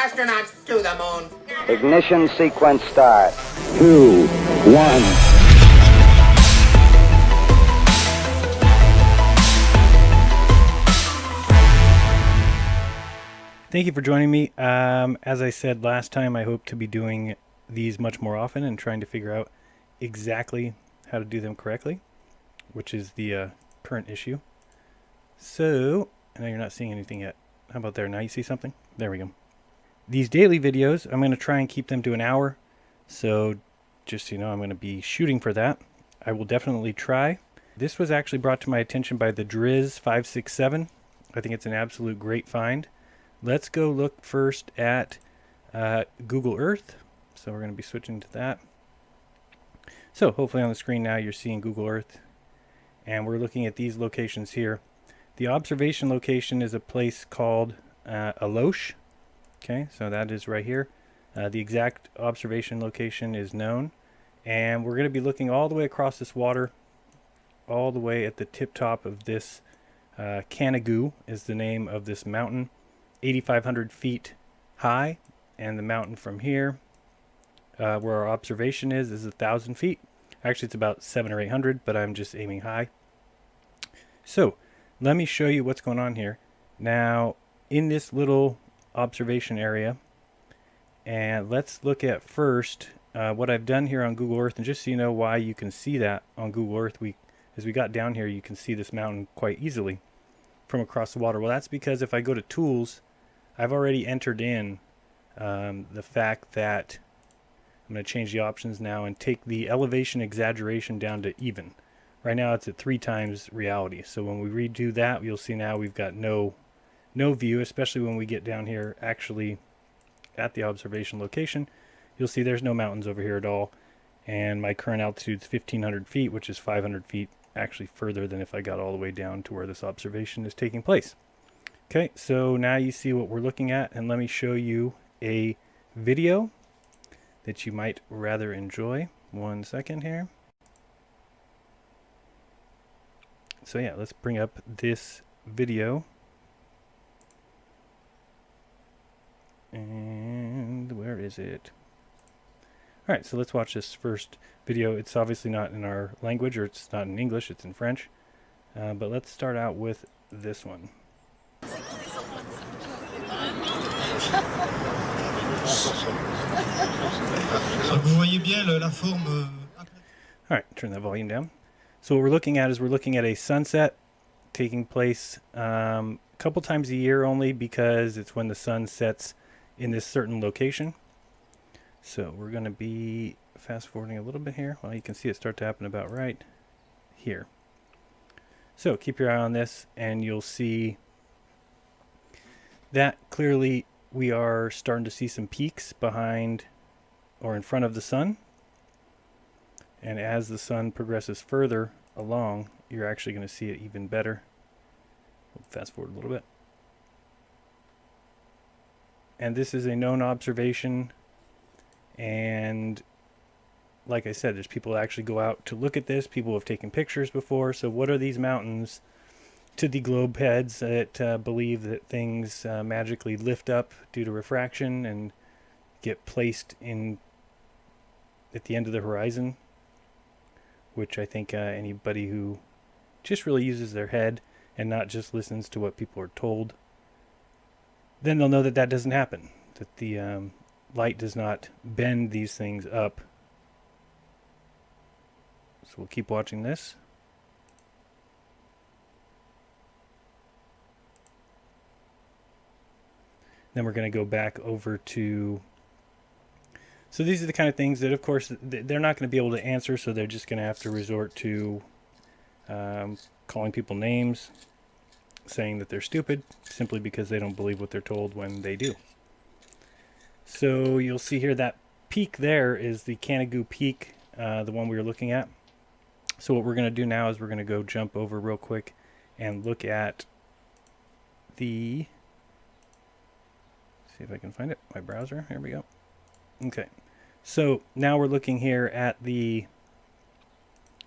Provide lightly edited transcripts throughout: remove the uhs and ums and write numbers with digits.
Astronauts to the moon. Ignition sequence start. 2, 1. Thank you for joining me. As I said last time, I hope to be doing these much more often and trying to figure out exactly how to do them correctly, which is the current issue. So, I know you're not seeing anything yet. How about there? Now you see something? There we go. These daily videos, I'm going to try and keep them to an hour. So, just so you know, I'm going to be shooting for that. I will definitely try. This was actually brought to my attention by the Driz 567. I think it's an absolute great find. Let's go look first at Google Earth. So we're going to be switching to that. So hopefully on the screen now you're seeing Google Earth. And we're looking at these locations here. The observation location is a place called Allauch. Okay, so that is right here. The exact observation location is known. And we're going to be looking all the way across this water, all the way at the tip top of this Canigou is the name of this mountain. 8,500 feet high, and the mountain from here where our observation is 1,000 feet. Actually it's about 700 or 800, but I'm just aiming high. So let me show you what's going on here now in this little observation area, and let's look at first what I've done here on Google Earth. And just so you know why you can see that on Google Earth, as we got down here you can see this mountain quite easily from across the water. Well, that's because if I go to tools, I've already entered in the fact that I'm going to change the options now and take the elevation exaggeration down to even. Right now it's at 3 times reality. So when we redo that, you'll see now we've got no view, especially when we get down here actually at the observation location. You'll see there's no mountains over here at all. And my current altitude is 1,500 feet, which is 500 feet actually further than if I got all the way down to where this observation is taking place. Okay, so now you see what we're looking at, and let me show you a video that you might rather enjoy. 1 second here. So yeah, let's bring up this video. And where is it? Alright, so let's watch this first video. It's obviously not in our language, or it's not in English, it's in French. But let's start out with this one. Alright, turn that volume down. So what we're looking at is we're looking at a sunset taking place a couple times a year only, because it's when the sun sets in this certain location. So we're going to be fast forwarding a little bit here. Well, you can see it start to happen about right here. So keep your eye on this and you'll see that clearly we are starting to see some peaks behind or in front of the sun. And as the sun progresses further along, you're actually going to see it even better. We'll fast forward a little bit. And this is a known observation. And like I said, there's people that actually go out to look at this. People have taken pictures before. So what are these mountains to the globe heads that believe that things magically lift up due to refraction and get placed in at the end of the horizon? Which I think anybody who just really uses their head and not just listens to what people are told, then they'll know that that doesn't happen. That the light does not bend these things up. So we'll keep watching this. Then we're going to go back over to... So these are the kind of things that, of course, they're not going to be able to answer, so they're just going to have to resort to calling people names, saying that they're stupid, simply because they don't believe what they're told when they do. So you'll see here that peak there is the Canigou peak, the one we were looking at. So what we're going to do now is we're going to go jump over real quick and look at the... See if I can find it. My browser. Here we go. Okay. So now we're looking here at the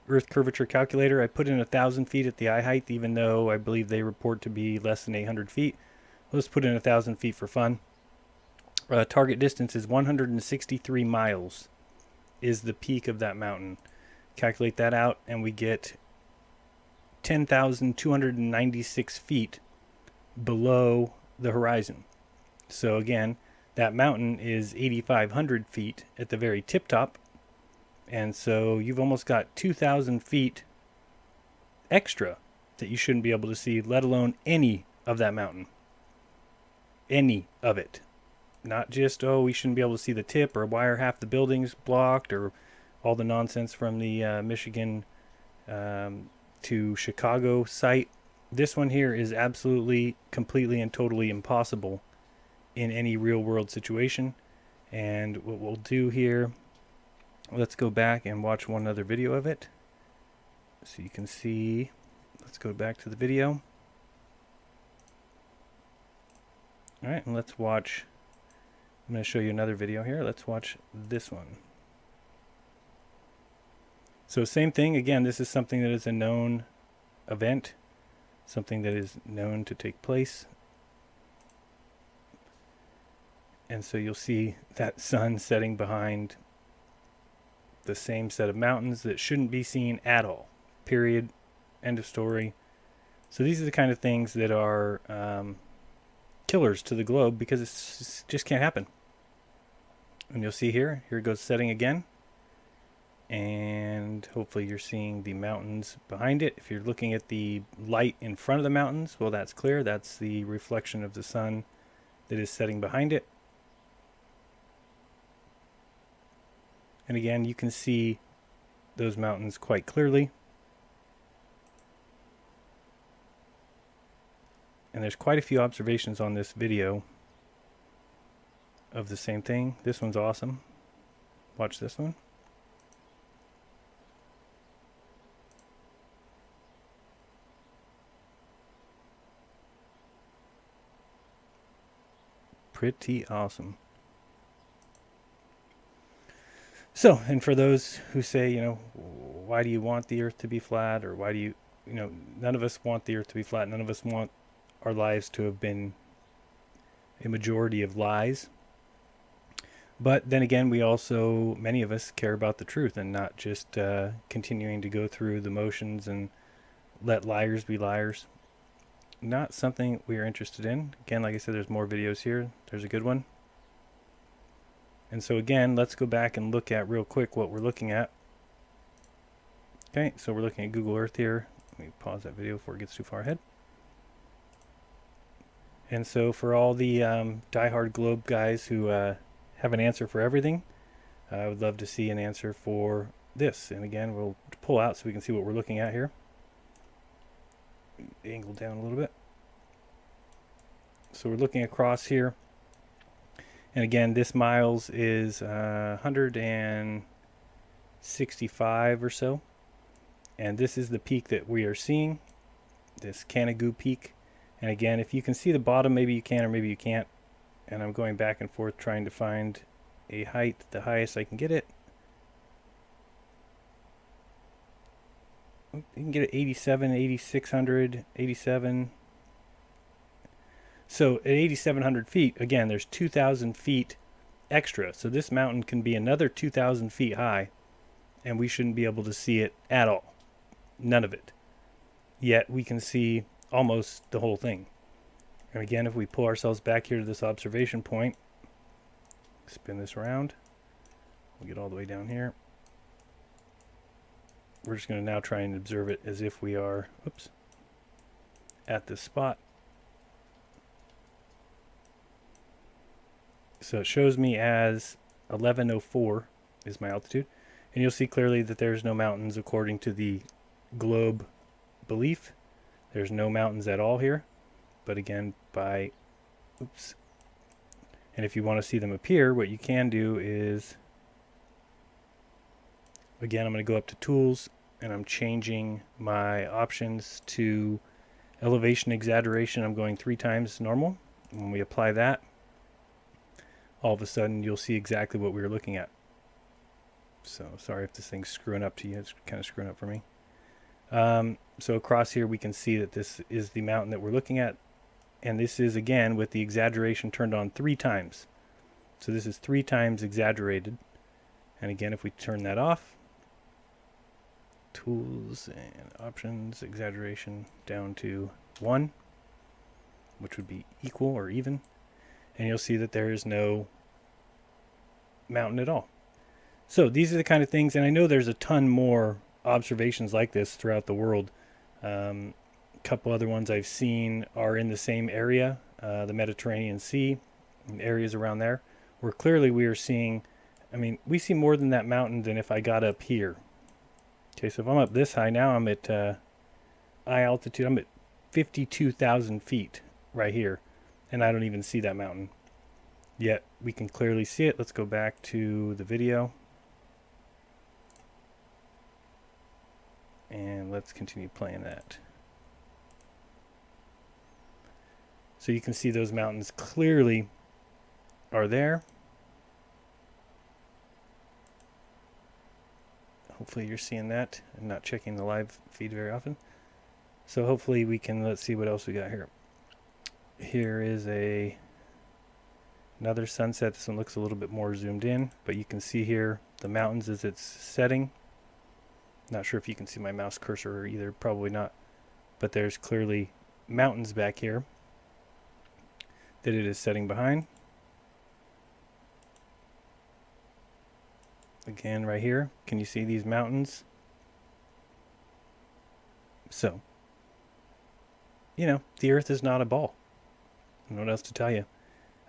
Earth curvature calculator. I put in 1,000 feet at the eye height, even though I believe they report to be less than 800 feet. Let's put in 1,000 feet for fun. Target distance is 163 miles is the peak of that mountain. Calculate that out and we get 10,296 feet below the horizon. So again, that mountain is 8,500 feet at the very tip top. And so you've almost got 2,000 feet extra that you shouldn't be able to see, let alone any of that mountain. Any of it. Not just, oh, we shouldn't be able to see the tip, or why are half the buildings blocked, or all the nonsense from the Michigan to Chicago site. This one here is absolutely, completely, and totally impossible in any real world situation. And what we'll do here, let's go back and watch one other video of it so you can see. Let's go back to the video. Alright, and let's watch. I'm going to show you another video here. Let's watch this one. So same thing. Again, this is something that is a known event, something that is known to take place. And so you'll see that sun setting behind the same set of mountains that shouldn't be seen at all. Period. End of story. So these are the kind of things that are killers to the globe, because it just can't happen. And you'll see here it goes setting again. And hopefully you're seeing the mountains behind it. If you're looking at the light in front of the mountains, well, that's clear. That's the reflection of the sun that is setting behind it. And again, you can see those mountains quite clearly. And there's quite a few observations on this video of the same thing. This one's awesome. Watch this one. Pretty awesome. So, and for those who say, you know, why do you want the earth to be flat, or why do you know, none of us want the earth to be flat. None of us want our lives to have been a majority of lies. But then again, we also, many of us, care about the truth and not just continuing to go through the motions and let liars be liars. Not something we are interested in. Again, like I said, there's more videos here. There's a good one. And so again, let's go back and look at real quick what we're looking at. Okay, so we're looking at Google Earth here. Let me pause that video before it gets too far ahead. And so for all the diehard globe guys who have an answer for everything, I would love to see an answer for this. And again, we'll pull out so we can see what we're looking at here. Angle down a little bit. So we're looking across here. And again, this miles is 165 or so. And this is the peak that we are seeing, this Canigou peak. And again, if you can see the bottom, maybe you can or maybe you can't. And I'm going back and forth trying to find a height, the highest I can get it. You can get it 87, 8600, 87. So at 8,700 feet, again, there's 2,000 feet extra. So this mountain can be another 2,000 feet high, and we shouldn't be able to see it at all. None of it. Yet we can see almost the whole thing. And again, if we pull ourselves back here to this observation point, spin this around, we'll get all the way down here. We're just going to now try and observe it as if we are, oops, at this spot. So it shows me as 1104 is my altitude. And you'll see clearly that there's no mountains according to the globe belief. There's no mountains at all here. But again, by, oops. And if you want to see them appear, what you can do is, again, I'm going to go up to Tools, and I'm changing my options to elevation exaggeration. I'm going 3 times normal. When we apply that, all of a sudden you'll see exactly what we were looking at. So sorry if this thing's screwing up to you. It's kind of screwing up for me. So across here we can see that this is the mountain that we're looking at. And this is, again, with the exaggeration turned on 3 times. So this is 3 times exaggerated. And again, if we turn that off, tools and options, exaggeration down to 1, which would be equal or even, and you'll see that there is no mountain at all. So these are the kind of things, and I know there's a ton more observations like this throughout the world. A couple other ones I've seen are in the same area, the Mediterranean Sea, and areas around there, where clearly we are seeing, I mean, we see more than that mountain than if I got up here. Okay, so if I'm up this high now, I'm at eye altitude, I'm at 52,000 feet right here, and I don't even see that mountain. Yet we can clearly see it. Let's go back to the video. And let's continue playing that. So you can see those mountains clearly are there. Hopefully you're seeing that. I'm not checking the live feed very often. So hopefully we can, let's see what else we got here. Here is another sunset. This one looks a little bit more zoomed in, but you can see here the mountains as it's setting. Not sure if you can see my mouse cursor either, probably not. But there's clearly mountains back here that it is setting behind. Again, right here, can you see these mountains? So, you know, the Earth is not a ball. I don't know what else to tell you.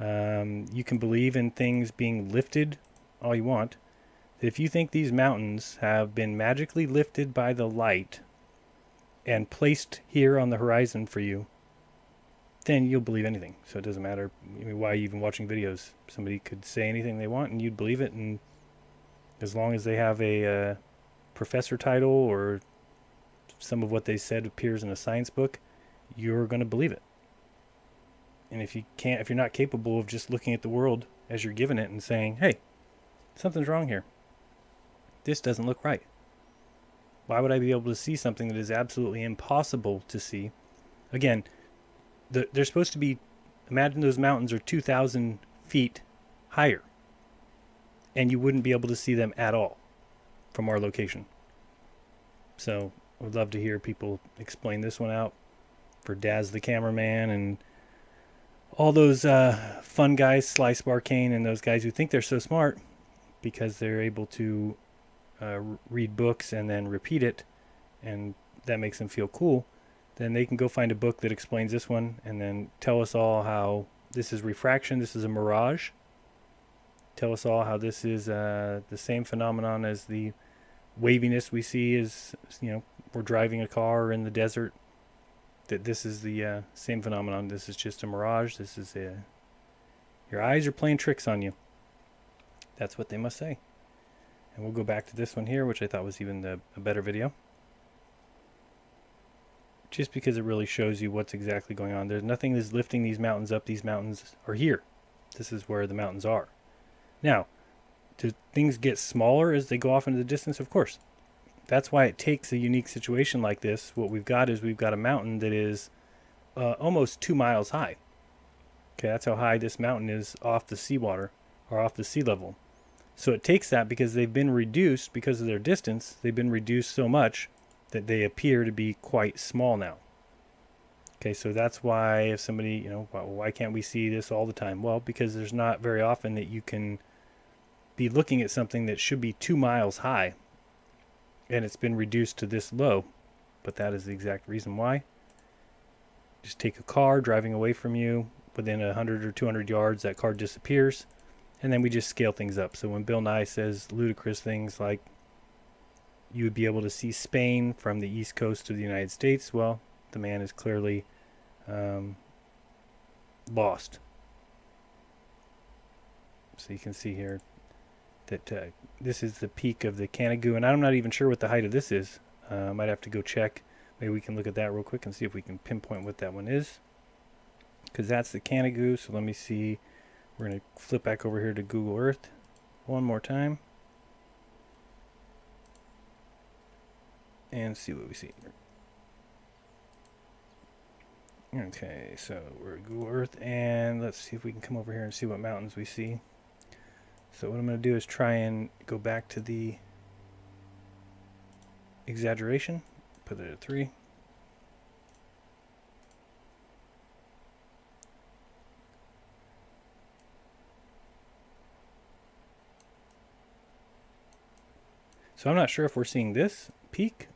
You can believe in things being lifted all you want. If you think these mountains have been magically lifted by the light and placed here on the horizon for you, then you'll believe anything. So it doesn't matter, I mean, why are you even watching videos? Somebody could say anything they want and you'd believe it, and as long as they have a professor title or some of what they said appears in a science book, you're going to believe it. And if you're not capable of just looking at the world as you're given it and saying, hey, something's wrong here. This doesn't look right. Why would I be able to see something that is absolutely impossible to see? Again, they're supposed to be, imagine those mountains are 2,000 feet higher, and you wouldn't be able to see them at all from our location. So I would love to hear people explain this one out for Daz the cameraman and all those fun guys, Slice Barcane, and those guys who think they're so smart because they're able to read books and then repeat it, and that makes them feel cool. Then they can go find a book that explains this one and then tell us all how this is refraction, this is a mirage. Tell us all how this is the same phenomenon as the waviness we see as, you know, we're driving a car in the desert. That this is the same phenomenon. This is just a mirage. This is your eyes are playing tricks on you. That's what they must say. And we'll go back to this one here, which I thought was even a better video. Just because it really shows you what's exactly going on. There's nothing that's lifting these mountains up. These mountains are here. This is where the mountains are. Now, do things get smaller as they go off into the distance? Of course. That's why it takes a unique situation like this. What we've got is we've got a mountain that is almost 2 miles high. Okay, that's how high this mountain is off the seawater, or off the sea level. So it takes that because they've been reduced, because of their distance, they've been reduced so much that they appear to be quite small now. Okay, so that's why if somebody, you know, why can't we see this all the time? Well, because there's not very often that you can be looking at something that should be 2 miles high and it's been reduced to this low. But that is the exact reason why. Just take a car driving away from you, within 100 or 200 yards that car disappears, and then we just scale things up. So when Bill Nye says ludicrous things like you would be able to see Spain from the east coast of the United States, well, the man is clearly lost. So you can see here that this is the peak of the Canigou, and I'm not even sure what the height of this is. Might have to go check. Maybe we can look at that real quick and see if we can pinpoint what that one is, because that's the Canigou. So let me see. We're going to flip back over here to Google Earth one more time and see what we see. Okay, so we're at Google Earth, and let's see if we can come over here and see what mountains we see. So what I'm going to do is try and go back to the exaggeration, put it at 3. So I'm not sure if we're seeing this peak.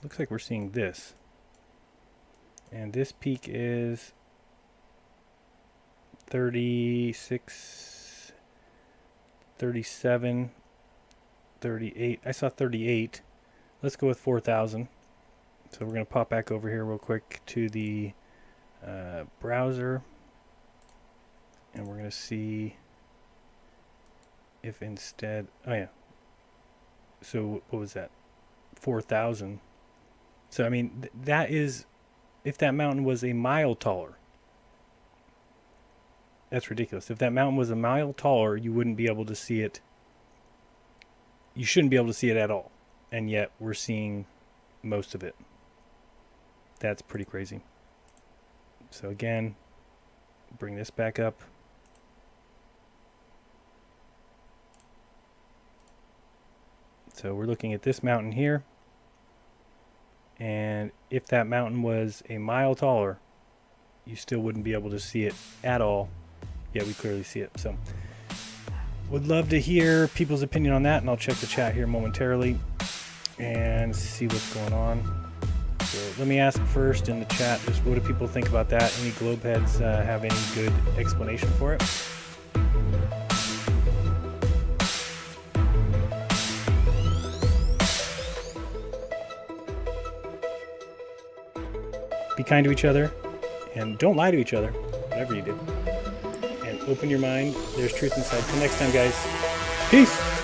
Looks like we're seeing this. And this peak is 36, 37, 38. I saw 38. Let's go with 4,000. So we're going to pop back over here real quick to the browser. And we're going to see if instead, oh yeah, so what was that, 4,000. So I mean that is, if that mountain was a mile taller, that's ridiculous. If that mountain was a mile taller, you wouldn't be able to see it, you shouldn't be able to see it at all, and yet we're seeing most of it. That's pretty crazy. So again, bring this back up. So we're looking at this mountain here, and if that mountain was a mile taller, you still wouldn't be able to see it at all. Yeah, we clearly see it. So would love to hear people's opinion on that, and I'll check the chat here momentarily and see what's going on. So let me ask first in the chat, just what do people think about that? Any globe heads have any good explanation for it? Be kind to each other, and don't lie to each other, whatever you do. And open your mind. There's truth inside. Till next time, guys. Peace!